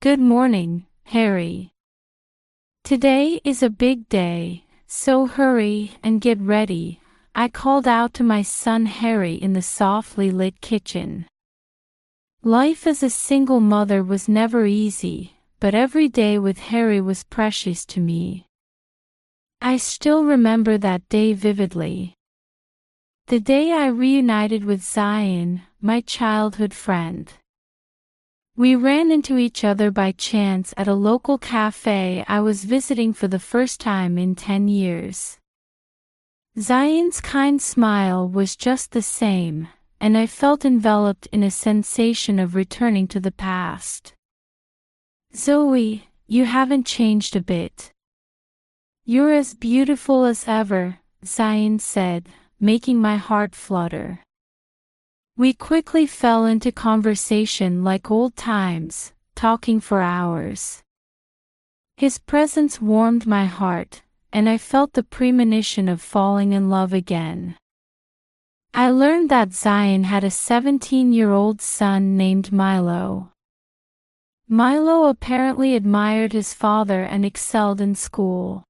Good morning, Harry. Today is a big day, so hurry and get ready, I called out to my son Harry in the softly lit kitchen. Life as a single mother was never easy, but every day with Harry was precious to me. I still remember that day vividly. The day I reunited with Zion, my childhood friend. We ran into each other by chance at a local cafe I was visiting for the first time in 10 years. Zion's kind smile was just the same, and I felt enveloped in a sensation of returning to the past. "Zoe, you haven't changed a bit. You're as beautiful as ever," Zion said, making my heart flutter. We quickly fell into conversation like old times, talking for hours. His presence warmed my heart, and I felt the premonition of falling in love again. I learned that Zion had a 17-year-old son named Milo. Milo apparently admired his father and excelled in school.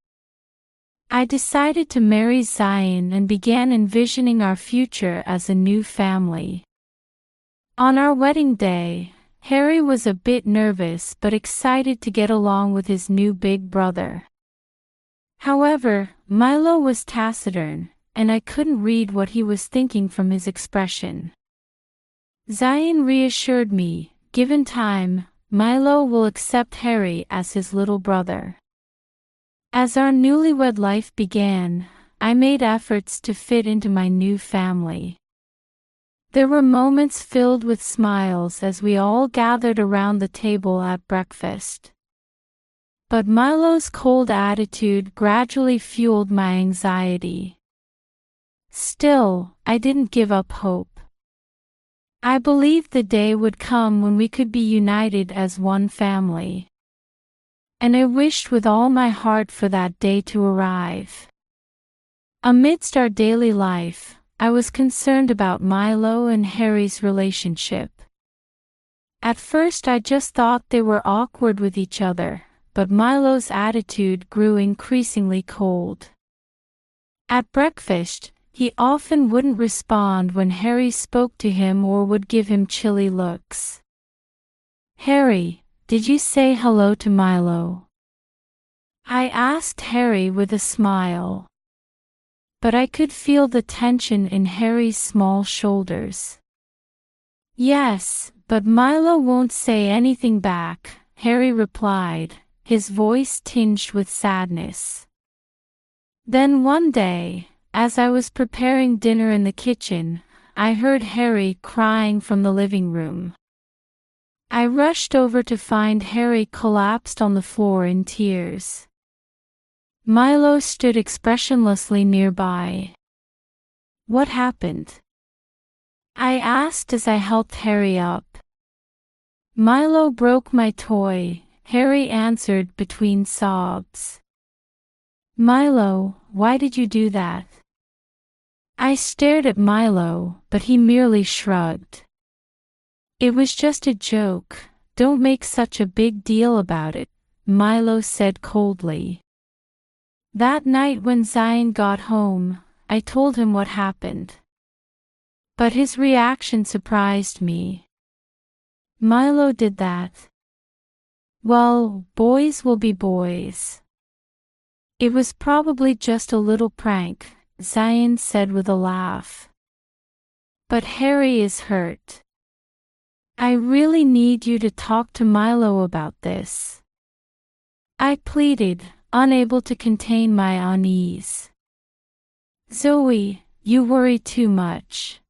I decided to marry Zion and began envisioning our future as a new family. On our wedding day, Harry was a bit nervous but excited to get along with his new big brother. However, Milo was taciturn, and I couldn't read what he was thinking from his expression. Zion reassured me, given time, Milo will accept Harry as his little brother. As our newlywed life began, I made efforts to fit into my new family. There were moments filled with smiles as we all gathered around the table at breakfast. But Milo's cold attitude gradually fueled my anxiety. Still, I didn't give up hope. I believed the day would come when we could be united as one family. And I wished with all my heart for that day to arrive. Amidst our daily life, I was concerned about Milo and Harry's relationship. At first I just thought they were awkward with each other, but Milo's attitude grew increasingly cold. At breakfast, he often wouldn't respond when Harry spoke to him or would give him chilly looks. "Harry, did you say hello to Milo?" I asked Harry with a smile. But I could feel the tension in Harry's small shoulders. "Yes, but Milo won't say anything back," Harry replied, his voice tinged with sadness. Then one day, as I was preparing dinner in the kitchen, I heard Harry crying from the living room. I rushed over to find Harry collapsed on the floor in tears. Milo stood expressionlessly nearby. "What happened?" I asked as I helped Harry up. "Milo broke my toy," Harry answered between sobs. "Milo, why did you do that?" I stared at Milo, but he merely shrugged. "It was just a joke, don't make such a big deal about it," Milo said coldly. That night when Zion got home, I told him what happened. But his reaction surprised me. "Milo did that. Well, boys will be boys. It was probably just a little prank," Zion said with a laugh. "But Harry is hurt. I really need you to talk to Milo about this," I pleaded, unable to contain my unease. "Zoe, you worry too much.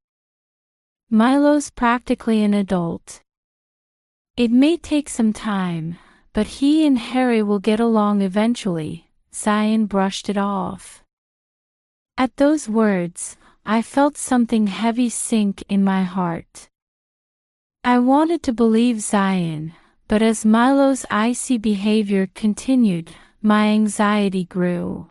Milo's practically an adult. It may take some time, but he and Harry will get along eventually," Zion brushed it off. At those words, I felt something heavy sink in my heart. I wanted to believe Zion, but as Milo's icy behavior continued, my anxiety grew.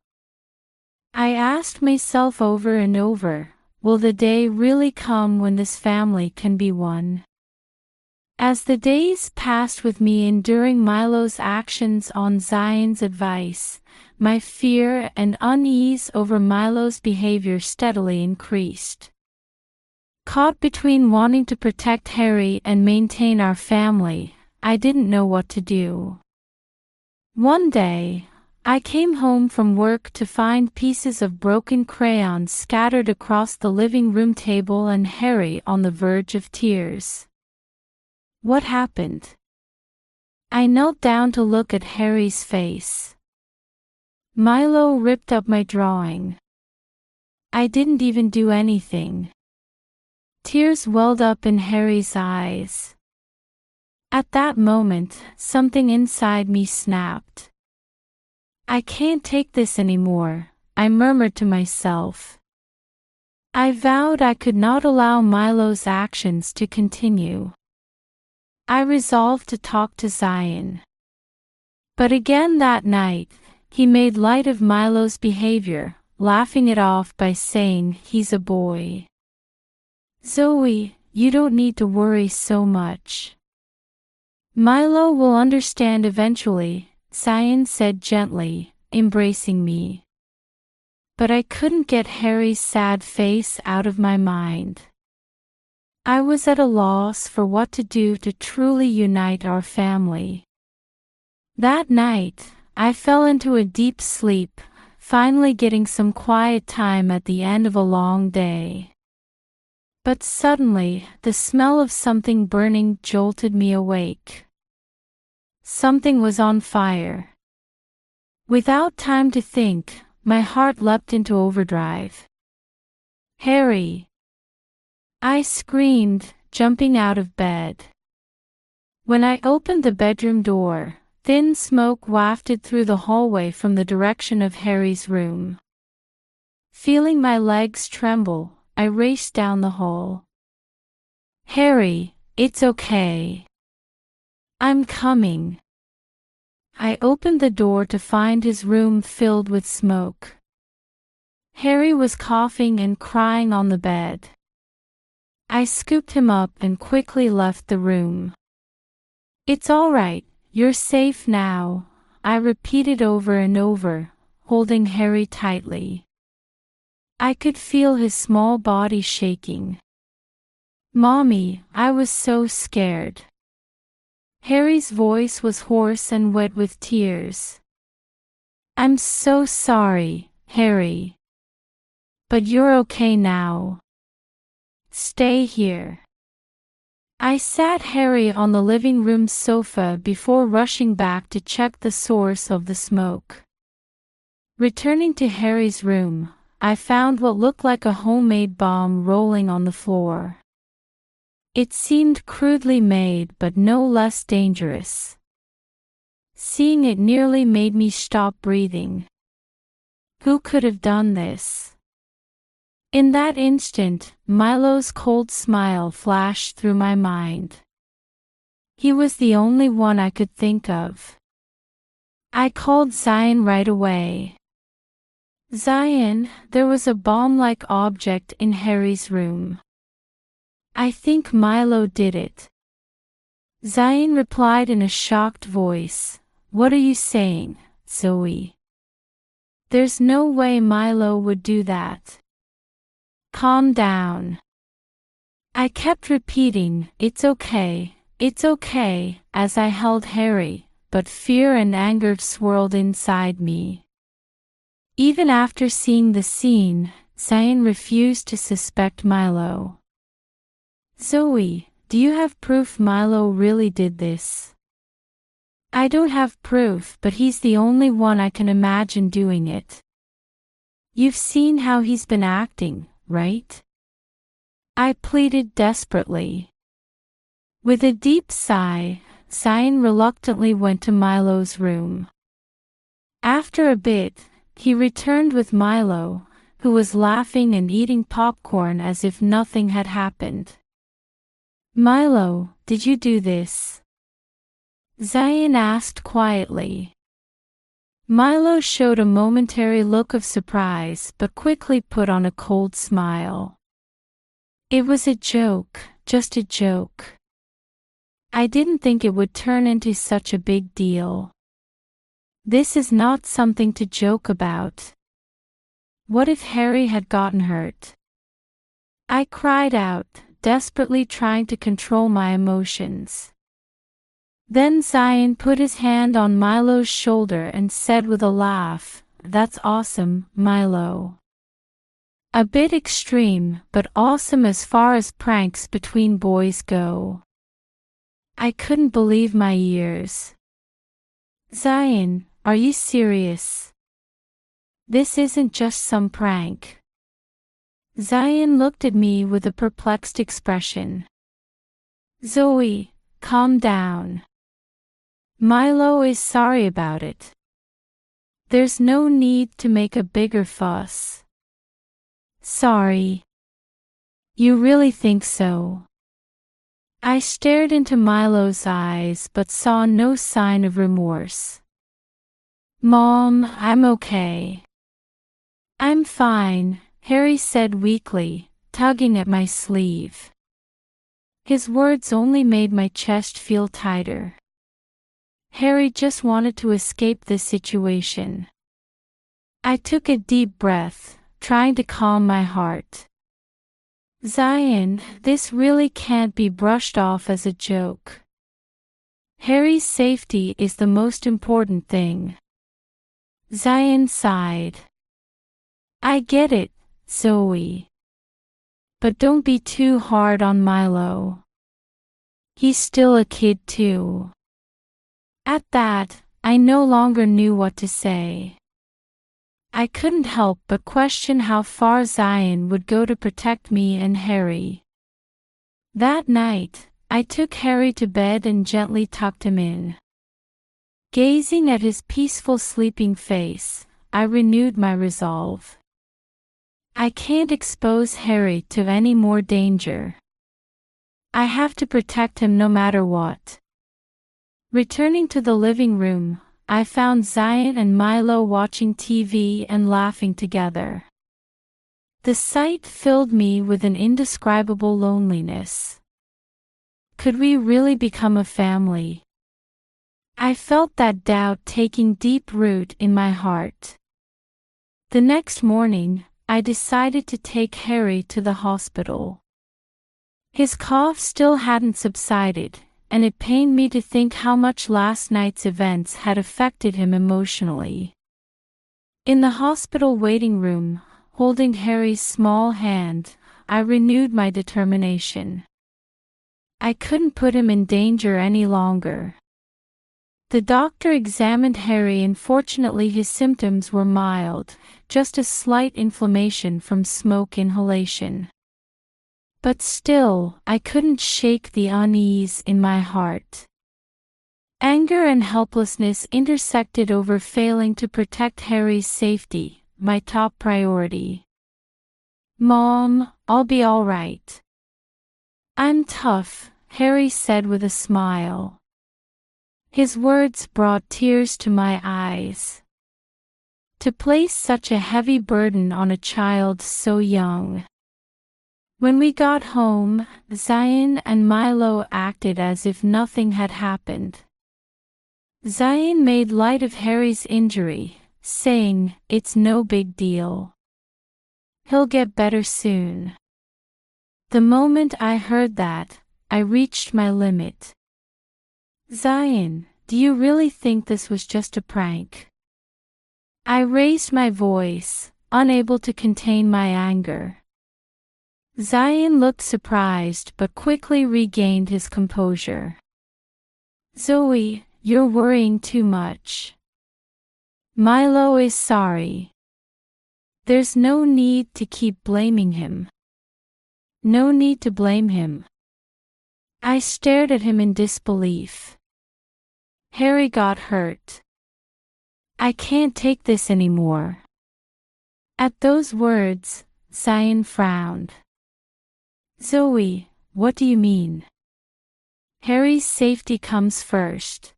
I asked myself over and over, will the day really come when this family can be one? As the days passed with me enduring Milo's actions on Zion's advice, my fear and unease over Milo's behavior steadily increased. Caught between wanting to protect Harry and maintain our family, I didn't know what to do. One day, I came home from work to find pieces of broken crayons scattered across the living room table and Harry on the verge of tears. What happened? I knelt down to look at Harry's face. Milo ripped up my drawing. I didn't even do anything. Tears welled up in Harry's eyes. At that moment, something inside me snapped. I can't take this anymore, I murmured to myself. I vowed I could not allow Milo's actions to continue. I resolved to talk to Zion. But again that night, he made light of Milo's behavior, laughing it off by saying he's a boy. Zoe, you don't need to worry so much. Milo will understand eventually, Zion said gently, embracing me. But I couldn't get Harry's sad face out of my mind. I was at a loss for what to do to truly unite our family. That night, I fell into a deep sleep, finally getting some quiet time at the end of a long day. But suddenly, the smell of something burning jolted me awake. Something was on fire. Without time to think, my heart leapt into overdrive. Harry! I screamed, jumping out of bed. When I opened the bedroom door, thin smoke wafted through the hallway from the direction of Harry's room. Feeling my legs tremble, I raced down the hall. Harry, it's okay. I'm coming. I opened the door to find his room filled with smoke. Harry was coughing and crying on the bed. I scooped him up and quickly left the room. It's all right, you're safe now, I repeated over and over, holding Harry tightly. I could feel his small body shaking. Mommy, I was so scared. Harry's voice was hoarse and wet with tears. I'm so sorry, Harry. But you're okay now. Stay here. I sat Harry on the living room sofa before rushing back to check the source of the smoke. Returning to Harry's room, I found what looked like a homemade bomb rolling on the floor. It seemed crudely made but no less dangerous. Seeing it nearly made me stop breathing. Who could have done this? In that instant, Milo's cold smile flashed through my mind. He was the only one I could think of. I called Zion right away. Zion, there was a bomb-like object in Harry's room. I think Milo did it. Zion replied in a shocked voice. What are you saying, Zoe? There's no way Milo would do that. Calm down. I kept repeating, it's okay, as I held Harry, but fear and anger swirled inside me. Even after seeing the scene, Zion refused to suspect Milo. Zoe, do you have proof Milo really did this? I don't have proof, but he's the only one I can imagine doing it. You've seen how he's been acting, right? I pleaded desperately. With a deep sigh, Zion reluctantly went to Milo's room. After a bit, he returned with Milo, who was laughing and eating popcorn as if nothing had happened. Milo, did you do this? Zion asked quietly. Milo showed a momentary look of surprise but quickly put on a cold smile. It was a joke, just a joke. I didn't think it would turn into such a big deal. This is not something to joke about. What if Harry had gotten hurt? I cried out, desperately trying to control my emotions. Then Zion put his hand on Milo's shoulder and said with a laugh, "That's awesome, Milo." A bit extreme, but awesome as far as pranks between boys go. I couldn't believe my ears. Zion, are you serious? This isn't just some prank. Zion looked at me with a perplexed expression. Zoe, calm down. Milo is sorry about it. There's no need to make a bigger fuss. Sorry. You really think so? I stared into Milo's eyes but saw no sign of remorse. Mom, I'm okay. I'm fine, Harry said weakly, tugging at my sleeve. His words only made my chest feel tighter. Harry just wanted to escape this situation. I took a deep breath, trying to calm my heart. Zion, this really can't be brushed off as a joke. Harry's safety is the most important thing. Zion sighed. I get it, Zoe. But don't be too hard on Milo. He's still a kid too. At that, I no longer knew what to say. I couldn't help but question how far Zion would go to protect me and Harry. That night, I took Harry to bed and gently tucked him in. Gazing at his peaceful sleeping face, I renewed my resolve. I can't expose Harry to any more danger. I have to protect him no matter what. Returning to the living room, I found Zion and Milo watching TV and laughing together. The sight filled me with an indescribable loneliness. Could we really become a family? I felt that doubt taking deep root in my heart. The next morning, I decided to take Harry to the hospital. His cough still hadn't subsided, and it pained me to think how much last night's events had affected him emotionally. In the hospital waiting room, holding Harry's small hand, I renewed my determination. I couldn't put him in danger any longer. The doctor examined Harry and fortunately his symptoms were mild, just a slight inflammation from smoke inhalation. But still, I couldn't shake the unease in my heart. Anger and helplessness intersected over failing to protect Harry's safety, my top priority. Mom, I'll be all right. I'm tough, Harry said with a smile. His words brought tears to my eyes. To place such a heavy burden on a child so young. When we got home, Zion and Milo acted as if nothing had happened. Zion made light of Harry's injury, saying, "It's no big deal. He'll get better soon." The moment I heard that, I reached my limit. Zion, do you really think this was just a prank? I raised my voice, unable to contain my anger. Zion looked surprised but quickly regained his composure. Zoe, you're worrying too much. Milo is sorry. There's no need to keep blaming him. No need to blame him. I stared at him in disbelief. Harry got hurt. I can't take this anymore. At those words, Zion frowned. Zoe, what do you mean? Harry's safety comes first.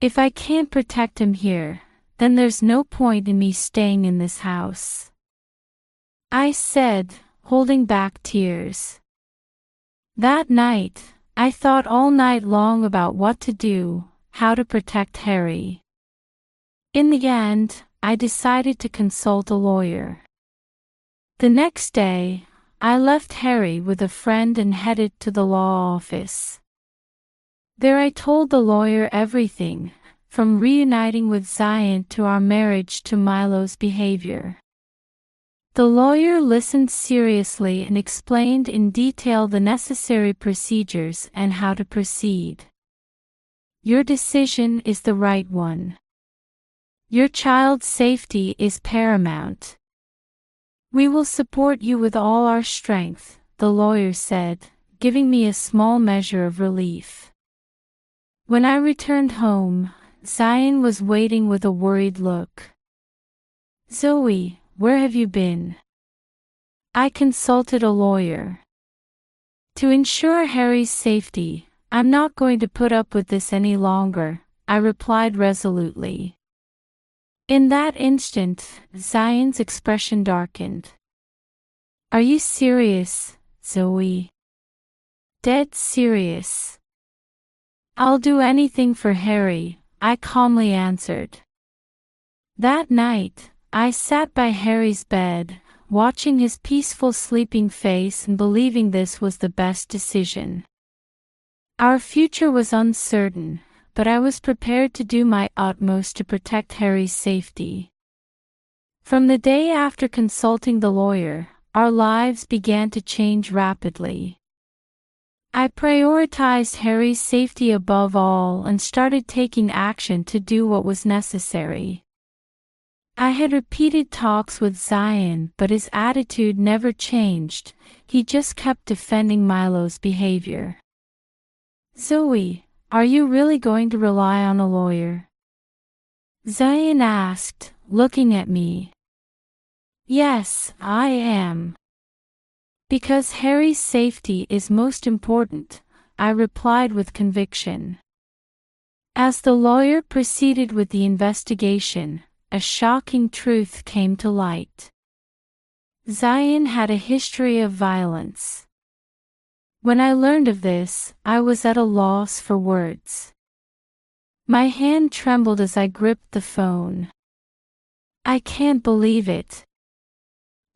If I can't protect him here, then there's no point in me staying in this house. I said, holding back tears. That night, I thought all night long about what to do, how to protect Harry. In the end, I decided to consult a lawyer. The next day, I left Harry with a friend and headed to the law office. There I told the lawyer everything, from reuniting with Zion to our marriage to Milo's behavior. The lawyer listened seriously and explained in detail the necessary procedures and how to proceed. Your decision is the right one. Your child's safety is paramount. We will support you with all our strength, the lawyer said, giving me a small measure of relief. When I returned home, Zion was waiting with a worried look. Zoe, where have you been? I consulted a lawyer. To ensure Harry's safety, I'm not going to put up with this any longer, I replied resolutely. In that instant, Zion's expression darkened. Are you serious, Zoe? Dead serious. I'll do anything for Harry, I calmly answered. That night, I sat by Harry's bed, watching his peaceful sleeping face and believing this was the best decision. Our future was uncertain, but I was prepared to do my utmost to protect Harry's safety. From the day after consulting the lawyer, our lives began to change rapidly. I prioritized Harry's safety above all and started taking action to do what was necessary. I had repeated talks with Zion, but his attitude never changed. He just kept defending Milo's behavior. Zoe, are you really going to rely on a lawyer? Zion asked, looking at me. Yes, I am. Because Harry's safety is most important, I replied with conviction. As the lawyer proceeded with the investigation, a shocking truth came to light. Zion had a history of violence. When I learned of this, I was at a loss for words. My hand trembled as I gripped the phone. I can't believe it.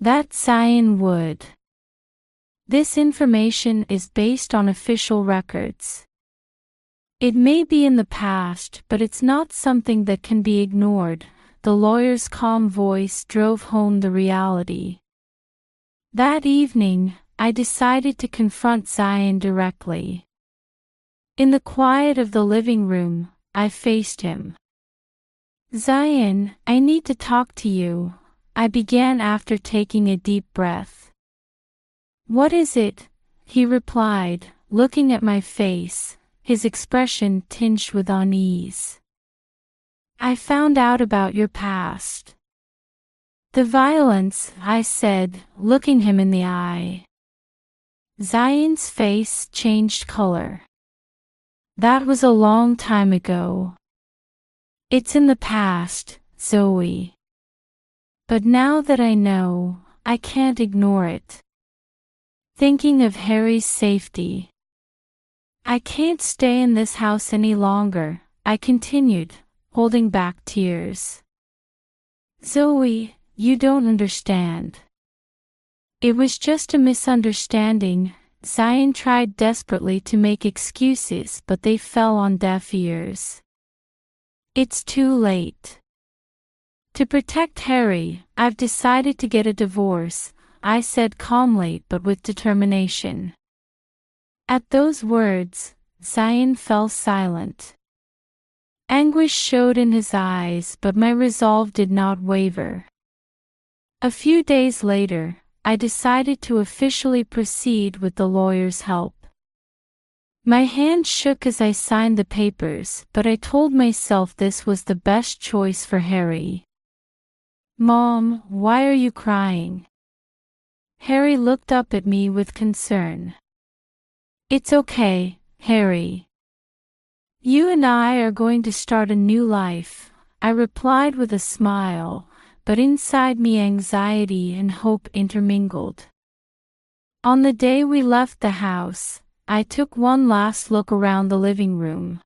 That Zion would. This information is based on official records. It may be in the past, but it's not something that can be ignored. The lawyer's calm voice drove home the reality. That evening, I decided to confront Zion directly. In the quiet of the living room, I faced him. Zion, I need to talk to you, I began after taking a deep breath. What is it? He replied, looking at my face, his expression tinged with unease. I found out about your past. The violence, I said, looking him in the eye. Zion's face changed color. That was a long time ago. It's in the past, Zoe. But now that I know, I can't ignore it. Thinking of Harry's safety. I can't stay in this house any longer, I continued, holding back tears. Zoe, you don't understand. It was just a misunderstanding. Zion tried desperately to make excuses, but they fell on deaf ears. It's too late. To protect Harry, I've decided to get a divorce, I said calmly but with determination. At those words, Zion fell silent. Anguish showed in his eyes, but my resolve did not waver. A few days later, I decided to officially proceed with the lawyer's help. My hand shook as I signed the papers, but I told myself this was the best choice for Harry. Mom, why are you crying? Harry looked up at me with concern. It's okay, Harry. You and I are going to start a new life, I replied with a smile, but inside me anxiety and hope intermingled. On the day we left the house, I took one last look around the living room.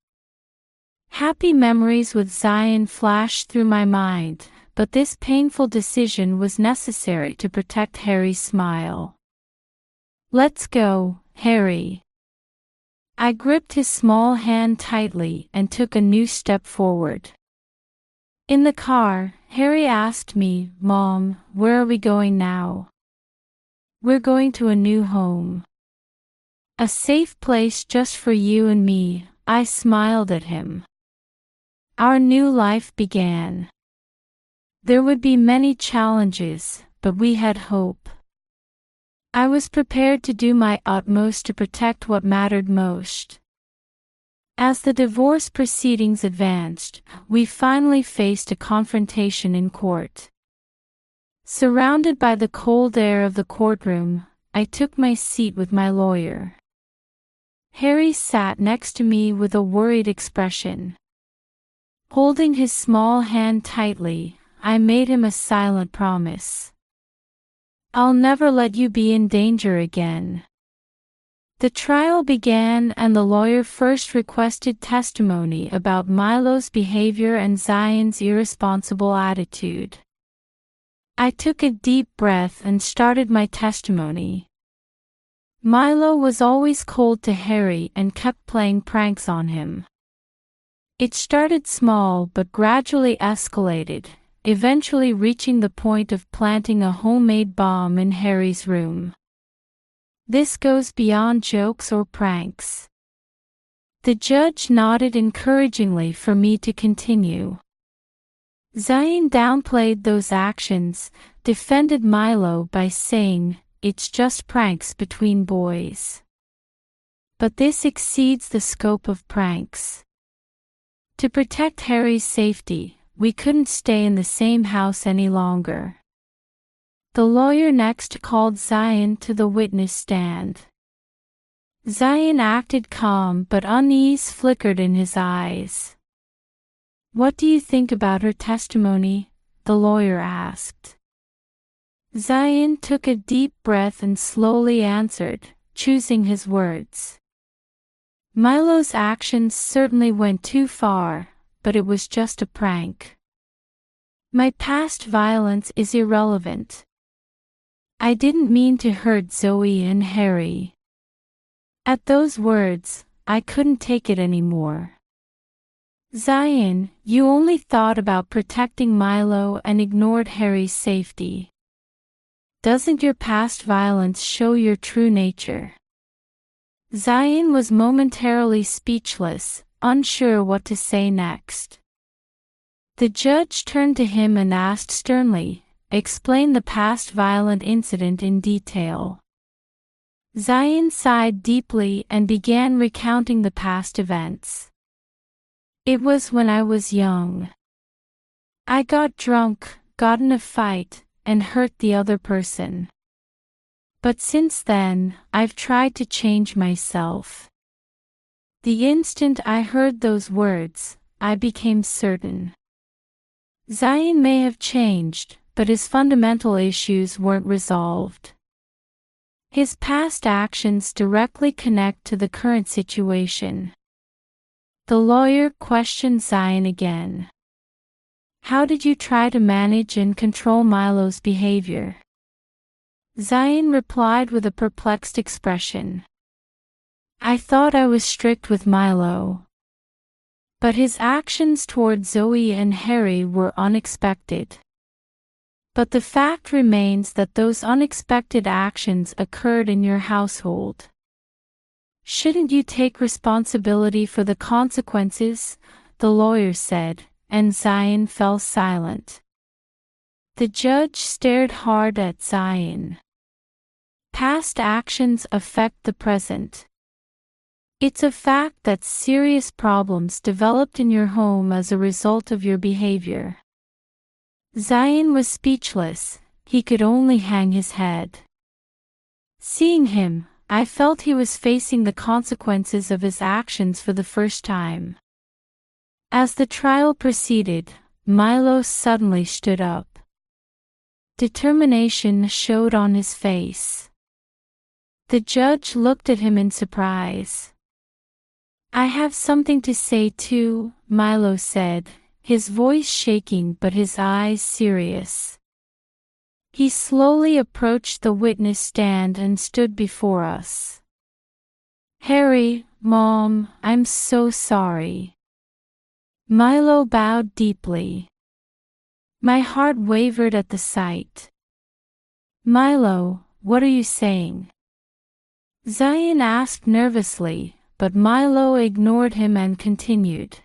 Happy memories with Zion flashed through my mind, but this painful decision was necessary to protect Harry's smile. "Let's go, Harry." I gripped his small hand tightly and took a new step forward. In the car, Harry asked me, "Mom, where are we going now?" "We're going to a new home. A safe place just for you and me," I smiled at him. Our new life began. There would be many challenges, but we had hope. I was prepared to do my utmost to protect what mattered most. As the divorce proceedings advanced, we finally faced a confrontation in court. Surrounded by the cold air of the courtroom, I took my seat with my lawyer. Harry sat next to me with a worried expression. Holding his small hand tightly, I made him a silent promise. "I'll never let you be in danger again." The trial began and the lawyer first requested testimony about Milo's behavior and Zion's irresponsible attitude. I took a deep breath and started my testimony. Milo was always cold to Harry and kept playing pranks on him. It started small but gradually escalated, eventually reaching the point of planting a homemade bomb in Harry's room. This goes beyond jokes or pranks. The judge nodded encouragingly for me to continue. Zion downplayed those actions, defended Milo by saying, "It's just pranks between boys." But this exceeds the scope of pranks. To protect Harry's safety, we couldn't stay in the same house any longer. The lawyer next called Zion to the witness stand. Zion acted calm but unease flickered in his eyes. "What do you think about her testimony?" the lawyer asked. Zion took a deep breath and slowly answered, choosing his words. "Milo's actions certainly went too far, but it was just a prank. My past violence is irrelevant. I didn't mean to hurt Zoe and Harry." At those words, I couldn't take it anymore. "Zion, you only thought about protecting Milo and ignored Harry's safety. Doesn't your past violence show your true nature?" Zion was momentarily speechless, unsure what to say next. The judge turned to him and asked sternly, "Explain the past violent incident in detail." Zion sighed deeply and began recounting the past events. "It was when I was young. I got drunk, got in a fight, and hurt the other person. But since then, I've tried to change myself." The instant I heard those words, I became certain. Zion may have changed, but his fundamental issues weren't resolved. His past actions directly connect to the current situation. The lawyer questioned Zion again. "How did you try to manage and control Milo's behavior?" Zion replied with a perplexed expression. "I thought I was strict with Milo. But his actions toward Zoe and Harry were unexpected. But the fact remains that those unexpected actions occurred in your household. Shouldn't you take responsibility for the consequences?" the lawyer said, and Zion fell silent. The judge stared hard at Zion. Past actions affect the present. It's a fact that serious problems developed in your home as a result of your behavior. Zion was speechless, he could only hang his head. Seeing him, I felt he was facing the consequences of his actions for the first time. As the trial proceeded, Milo suddenly stood up. Determination showed on his face. The judge looked at him in surprise. "I have something to say too," Milo said, his voice shaking but his eyes serious. He slowly approached the witness stand and stood before us. "Harry, Mom, I'm so sorry." Milo bowed deeply. My heart wavered at the sight. "Milo, what are you saying?" Zion asked nervously, but Milo ignored him and continued.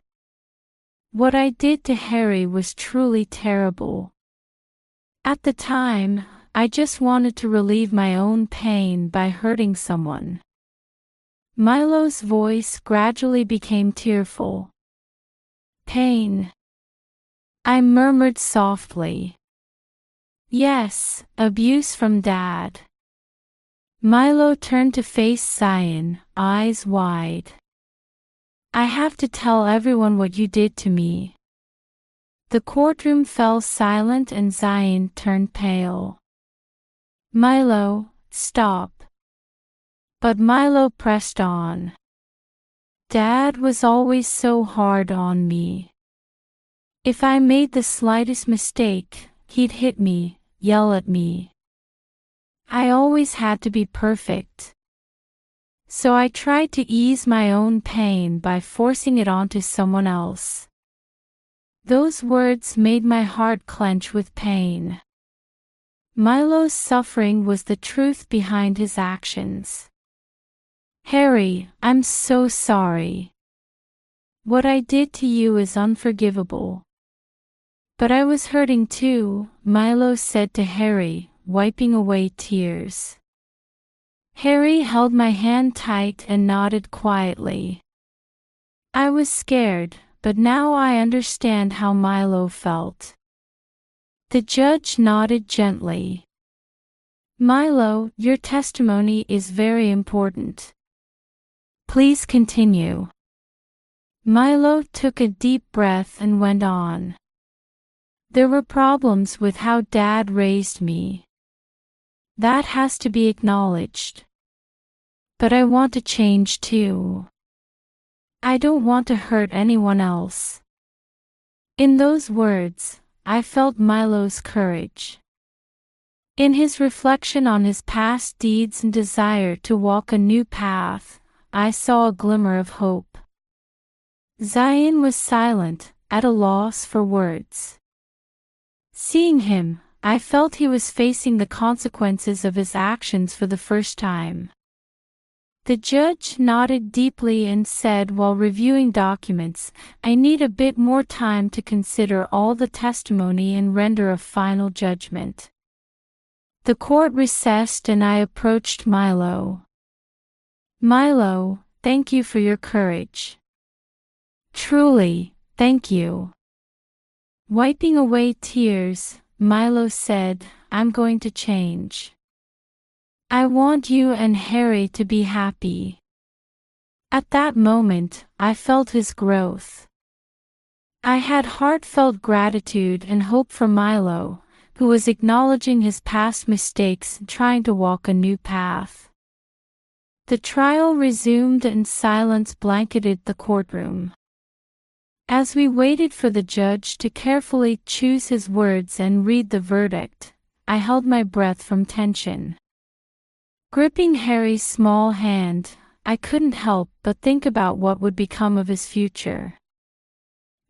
"What I did to Harry was truly terrible. At the time, I just wanted to relieve my own pain by hurting someone." Milo's voice gradually became tearful. "Pain?" I murmured softly. "Yes, abuse from Dad." Milo turned to face Zion, eyes wide. "I have to tell everyone what you did to me." The courtroom fell silent and Zion turned pale. "Milo, stop." But Milo pressed on. "Dad was always so hard on me. If I made the slightest mistake, he'd hit me, yell at me. I always had to be perfect. So I tried to ease my own pain by forcing it onto someone else." Those words made my heart clench with pain. Milo's suffering was the truth behind his actions. "Harry, I'm so sorry. What I did to you is unforgivable." "But I was hurting too," Milo said to Harry, wiping away tears. Harry held my hand tight and nodded quietly. I was scared, but now I understand how Milo felt. The judge nodded gently. "Milo, your testimony is very important. Please continue." Milo took a deep breath and went on. "There were problems with how Dad raised me. That has to be acknowledged. But I want to change too. I don't want to hurt anyone else." In those words, I felt Milo's courage. In his reflection on his past deeds and desire to walk a new path, I saw a glimmer of hope. Zion was silent, at a loss for words. Seeing him, I felt he was facing the consequences of his actions for the first time. The judge nodded deeply and said while reviewing documents, "I need a bit more time to consider all the testimony and render a final judgment." The court recessed and I approached Milo. "Milo, thank you for your courage. Truly, thank you." Wiping away tears, Milo said, "I'm going to change. I want you and Harry to be happy." At that moment, I felt his growth. I had heartfelt gratitude and hope for Milo, who was acknowledging his past mistakes and trying to walk a new path. The trial resumed and silence blanketed the courtroom. As we waited for the judge to carefully choose his words and read the verdict, I held my breath from tension. Gripping Harry's small hand, I couldn't help but think about what would become of his future.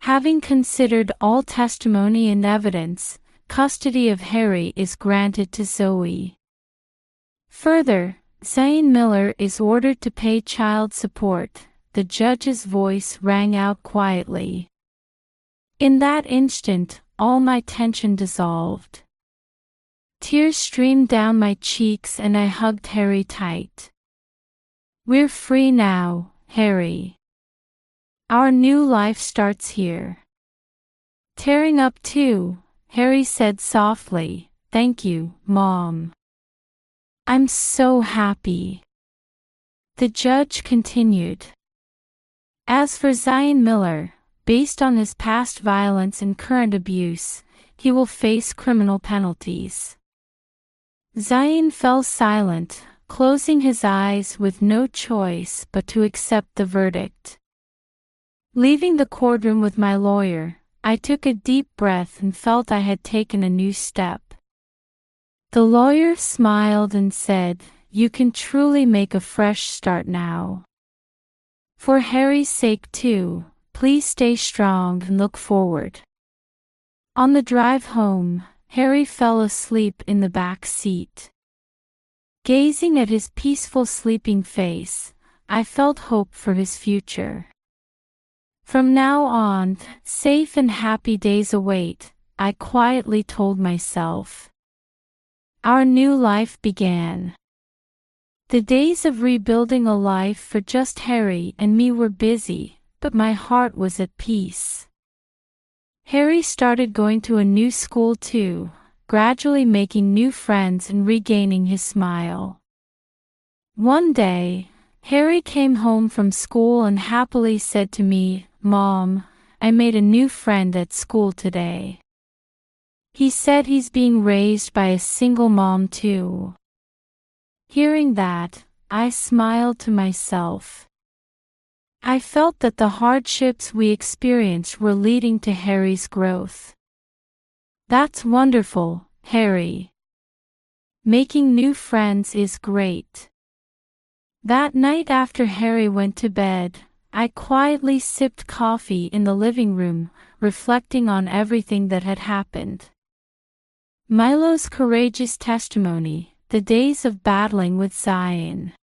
Having considered all testimony and evidence, custody of Harry is granted to Zoe. Further, Zane Miller is ordered to pay child support. The judge's voice rang out quietly. In that instant, all my tension dissolved. Tears streamed down my cheeks and I hugged Harry tight. "We're free now, Harry. Our new life starts here." Tearing up too, Harry said softly, "Thank you, Mom. I'm so happy." The judge continued. "As for Zion Miller, based on his past violence and current abuse, he will face criminal penalties." Zion fell silent, closing his eyes with no choice but to accept the verdict. Leaving the courtroom with my lawyer, I took a deep breath and felt I had taken a new step. The lawyer smiled and said, "You can truly make a fresh start now. For Harry's sake too, please stay strong and look forward." On the drive home, Harry fell asleep in the back seat. Gazing at his peaceful sleeping face, I felt hope for his future. From now on, safe and happy days await, I quietly told myself. Our new life began. The days of rebuilding a life for just Harry and me were busy, but my heart was at peace. Harry started going to a new school too, gradually making new friends and regaining his smile. One day, Harry came home from school and happily said to me, "Mom, I made a new friend at school today." He said he's being raised by a single mom too. Hearing that, I smiled to myself. I felt that the hardships we experienced were leading to Harry's growth. That's wonderful, Harry. Making new friends is great. That night after Harry went to bed, I quietly sipped coffee in the living room, reflecting on everything that had happened. Milo's courageous testimony, the days of battling with Zion.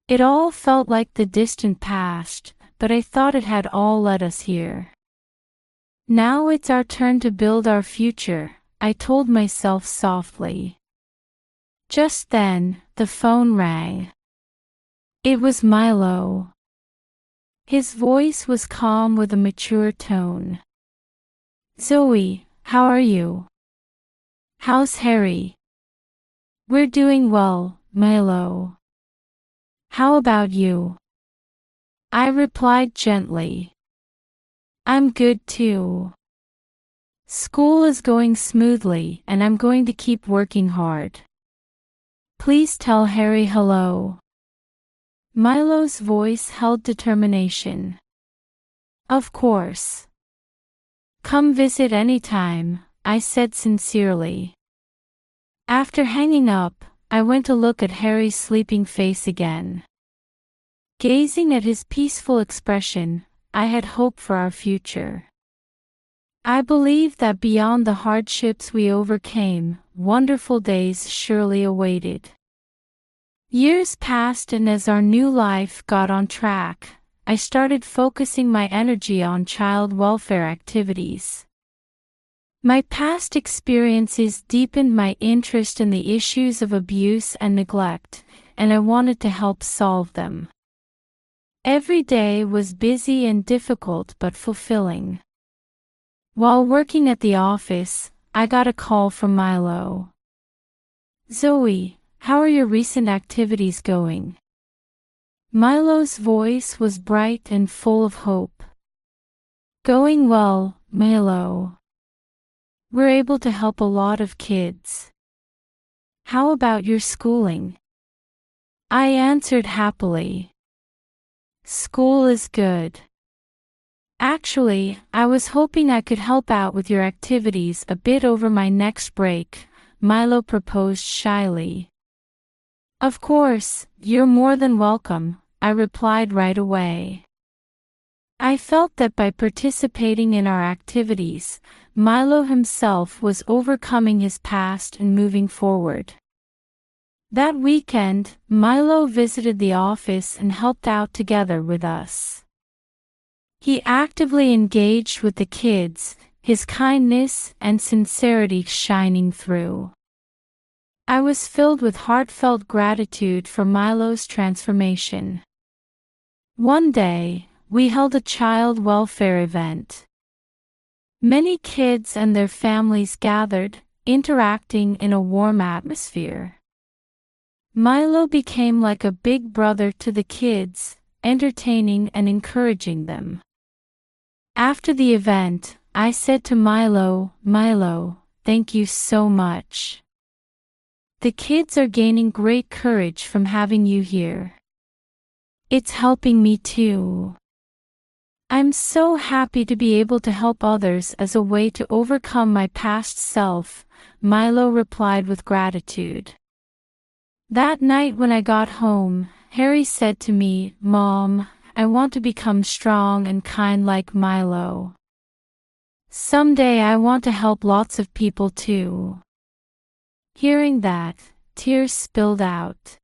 It all felt like the distant past, but I thought it had all led us here. Now it's our turn to build our future, I told myself softly. Just then, the phone rang. It was Milo. His voice was calm with a mature tone. "Zoe, how are you? How's Harry?" "We're doing well, Milo. How about you?" I replied gently. "I'm good too. School is going smoothly and I'm going to keep working hard. Please tell Harry hello." Milo's voice held determination. "Of course. Come visit anytime," I said sincerely. After hanging up, I went to look at Harry's sleeping face again. Gazing at his peaceful expression, I had hope for our future. I believed that beyond the hardships we overcame, wonderful days surely awaited. Years passed, and as our new life got on track, I started focusing my energy on child welfare activities. My past experiences deepened my interest in the issues of abuse and neglect, and I wanted to help solve them. Every day was busy and difficult but fulfilling. While working at the office, I got a call from Milo. "Zoe, how are your recent activities going?" Milo's voice was bright and full of hope. "Going well, Milo. We're able to help a lot of kids. How about your schooling?" I answered happily. "School is good. Actually, I was hoping I could help out with your activities a bit over my next break," Milo proposed shyly. "Of course, you're more than welcome," I replied right away. I felt that by participating in our activities, Milo himself was overcoming his past and moving forward. That weekend, Milo visited the office and helped out together with us. He actively engaged with the kids, his kindness and sincerity shining through. I was filled with heartfelt gratitude for Milo's transformation. One day, we held a child welfare event. Many kids and their families gathered, interacting in a warm atmosphere. Milo became like a big brother to the kids, entertaining and encouraging them. After the event, I said to Milo, "Milo, thank you so much. The kids are gaining great courage from having you here. It's helping me too. I'm so happy to be able to help others as a way to overcome my past self," Milo replied with gratitude. That night when I got home, Harry said to me, "Mom, I want to become strong and kind like Milo. Someday I want to help lots of people too." Hearing that, tears spilled out.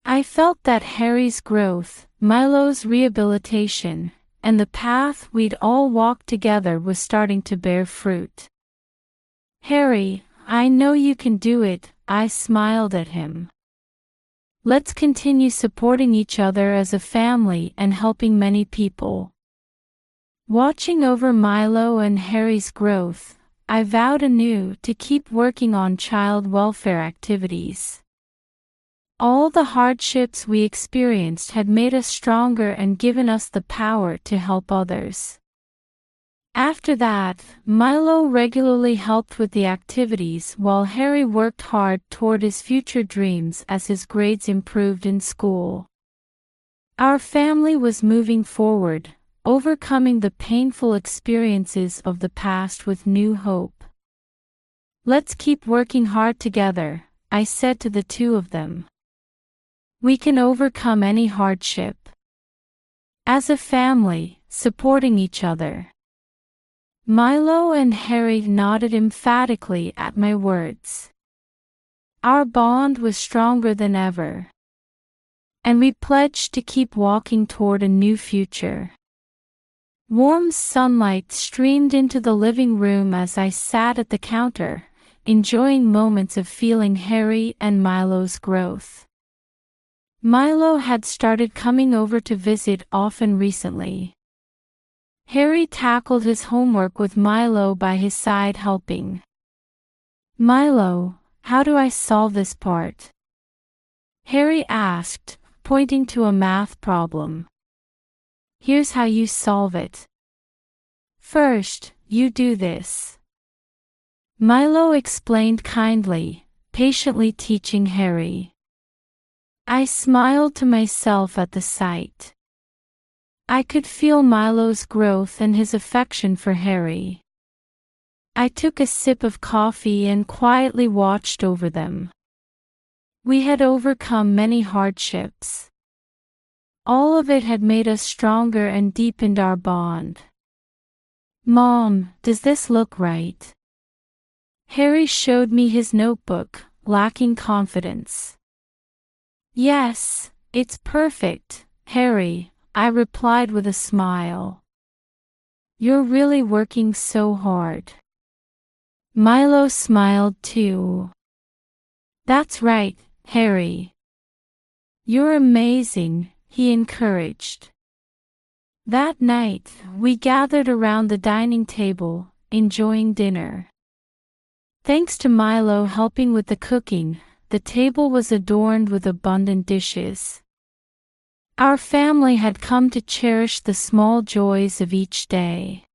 I felt that Harry's growth, Milo's rehabilitation, and the path we'd all walked together was starting to bear fruit. "Harry, I know you can do it," I smiled at him. "Let's continue supporting each other as a family and helping many people." Watching over Milo and Harry's growth, I vowed anew to keep working on child welfare activities. All the hardships we experienced had made us stronger and given us the power to help others. After that, Milo regularly helped with the activities while Harry worked hard toward his future dreams as his grades improved in school. Our family was moving forward, overcoming the painful experiences of the past with new hope. "Let's keep working hard together," I said to the two of them. "We can overcome any hardship. As a family, supporting each other." Milo and Harry nodded emphatically at my words. Our bond was stronger than ever, and we pledged to keep walking toward a new future. Warm sunlight streamed into the living room as I sat at the counter, enjoying moments of feeling Harry and Milo's growth. Milo had started coming over to visit often recently. Harry tackled his homework with Milo by his side helping. "Milo, how do I solve this part?" Harry asked, pointing to a math problem. "Here's how you solve it. First, you do this." Milo explained kindly, patiently teaching Harry. I smiled to myself at the sight. I could feel Milo's growth and his affection for Harry. I took a sip of coffee and quietly watched over them. We had overcome many hardships. All of it had made us stronger and deepened our bond. "Mom, does this look right?" Harry showed me his notebook, lacking confidence. "Yes, it's perfect, Harry," I replied with a smile. "You're really working so hard." Milo smiled too. "That's right, Harry. You're amazing," he encouraged. That night, we gathered around the dining table, enjoying dinner. Thanks to Milo helping with the cooking, the table was adorned with abundant dishes. Our family had come to cherish the small joys of each day.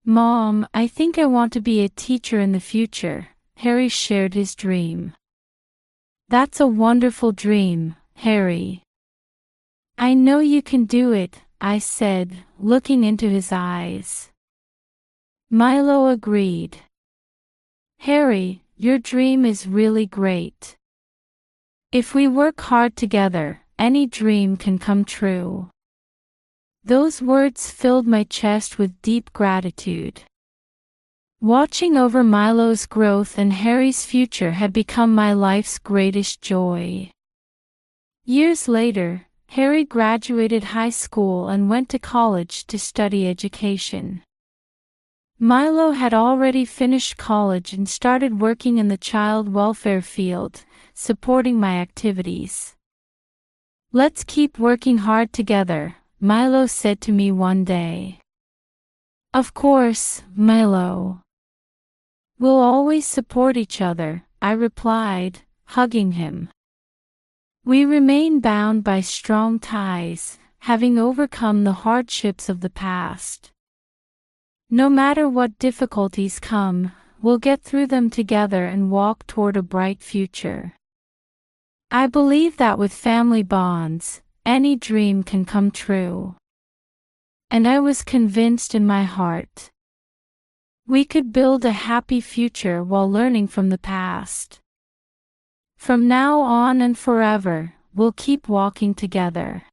"Mom, I think I want to be a teacher in the future," Harry shared his dream. "That's a wonderful dream, Harry. I know you can do it," I said, looking into his eyes. Milo agreed. "Harry, your dream is really great. If we work hard together, any dream can come true." Those words filled my chest with deep gratitude. Watching over Milo's growth and Harry's future had become my life's greatest joy. Years later, Harry graduated high school and went to college to study education. Milo had already finished college and started working in the child welfare field, supporting my activities. "Let's keep working hard together," Milo said to me one day. "Of course, Milo. We'll always support each other," I replied, hugging him. We remain bound by strong ties, having overcome the hardships of the past. No matter what difficulties come, we'll get through them together and walk toward a bright future. I believe that with family bonds, any dream can come true. And I was convinced in my heart we could build a happy future while learning from the past. From now on and forever, we'll keep walking together.